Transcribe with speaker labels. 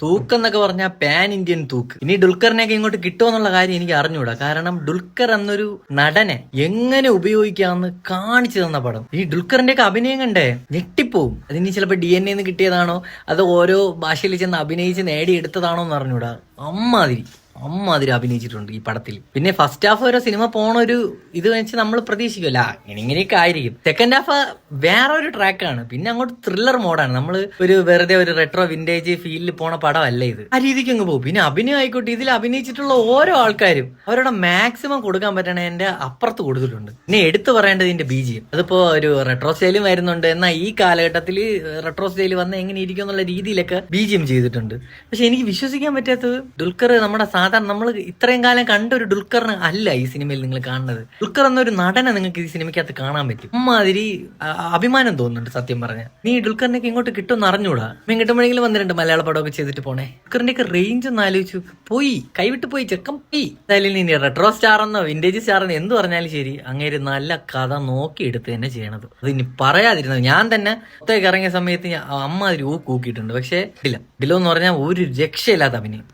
Speaker 1: തൂക്കെന്നൊക്കെ പറഞ്ഞാൽ pan Indian തൂക്ക്. ഇനി ഡുൽഖറിനെയൊക്കെ ഇങ്ങോട്ട് കിട്ടുമെന്നുള്ള കാര്യം എനിക്ക് അറിഞ്ഞൂടാ. കാരണം ഡുൽഖർ എന്നൊരു നടനെ എങ്ങനെ ഉപയോഗിക്കാമെന്ന് കാണിച്ചു തന്ന പടം. ഈ ഡുൽഖറിന്റെ ഒക്കെ അഭിനയം കണ്ടേ ഞെട്ടിപ്പോവും. അതിന് ചിലപ്പോൾ DNA കിട്ടിയതാണോ അത് ഓരോ ഭാഷയിൽ ചെന്ന് അഭിനയിച്ച് നേടിയെടുത്തതാണോ എന്ന് അറിഞ്ഞൂടാ. അമ്മാതിരി അഭിനയിച്ചിട്ടുണ്ട് ഈ പടത്തിൽ. പിന്നെ ഫസ്റ്റ് ഹാഫ് വരെ സിനിമ പോണ ഒരു ഇത് വെച്ച് നമ്മൾ പ്രതീക്ഷിക്കുമല്ല ഇങ്ങനെയൊക്കെ ആയിരിക്കും. സെക്കൻഡ് ഹാഫ് വേറെ ഒരു ട്രാക്കാണ്. പിന്നെ അങ്ങോട്ട് ത്രില്ലർ മോഡാണ്. നമ്മൾ വെറുതെ ഒരു റെട്രോ വിന്റേജ് ഫീലിൽ പോണ പടമല്ല ഇത്. ആ രീതിക്ക് അങ്ങ് പോകും. പിന്നെ അഭിനയം ആയിക്കോട്ടെ, ഇതിൽ അഭിനയിച്ചിട്ടുള്ള ഓരോ ആൾക്കാരും അവരുടെ മാക്സിമം കൊടുക്കാൻ പറ്റണ എന്റെ അപ്പുറത്ത് കൊടുത്തിട്ടുണ്ട്. പിന്നെ എടുത്തു പറയേണ്ടത് ഇതിന്റെ BGM. അതിപ്പോ ഒരു റെട്രോ സ്റ്റൈലും വരുന്നുണ്ട്. എന്നാൽ ഈ കാലഘട്ടത്തിൽ റെട്രോ സ്റ്റൈൽ വന്ന് എങ്ങനെ ഇരിക്കും എന്നുള്ള രീതിയിലൊക്കെ BGM ചെയ്തിട്ടുണ്ട്. പക്ഷെ എനിക്ക് വിശ്വസിക്കാൻ പറ്റാത്തത് ദുൽഖർ നമ്മുടെ സാധാരണ നമ്മൾ ഇത്രയും കാലം കണ്ട ഒരു ദുൽഖറിന് അല്ല ഈ സിനിമയിൽ നിങ്ങൾ കാണുന്നത്. ദുൽഖർ എന്നൊരു നടനെ നിങ്ങൾക്ക് ഈ സിനിമയ്ക്കകത്ത് കാണാൻ പറ്റും. അമ്മാതിരി അഭിമാനം തോന്നുന്നുണ്ട് സത്യം പറഞ്ഞാൽ. നീ ദുൽഖറിനൊക്കെ ഇങ്ങോട്ട് കിട്ടുമെന്ന് അറിഞ്ഞൂടാ. ഞാൻ കിട്ടുമ്പോഴെങ്കിലും വന്നിട്ടുണ്ട് മലയാള പടമൊക്കെ ചെയ്തിട്ട് പോണേ. ദുൽഖറിന്റെ ഒക്കെ റേഞ്ച് ഒന്ന് ആലോചിച്ചു. പോയി കൈവിട്ട് പോയി ചെക്കം പോയി. എന്തായാലും ഇനി റെട്രോ സ്റ്റാർ എന്നോ വിന്റേജ് സ്റ്റാർ എന്നോ എന്ത് പറഞ്ഞാലും ശരി, അങ്ങേര് നല്ല കഥ നോക്കി എടുത്ത് തന്നെ ചെയ്യണത്. അത് ഇനി പറയാതിരുന്നത്. ഞാൻ തന്നെ ഒത്തേക്ക് ഇറങ്ങിയ സമയത്ത് അമ്മാതിരി കൂക്കിയിട്ടുണ്ട്. പക്ഷേ ഡിലോ എന്ന് പറഞ്ഞാൽ ഒരു രക്ഷയില്ലാത്ത അഭിനയം.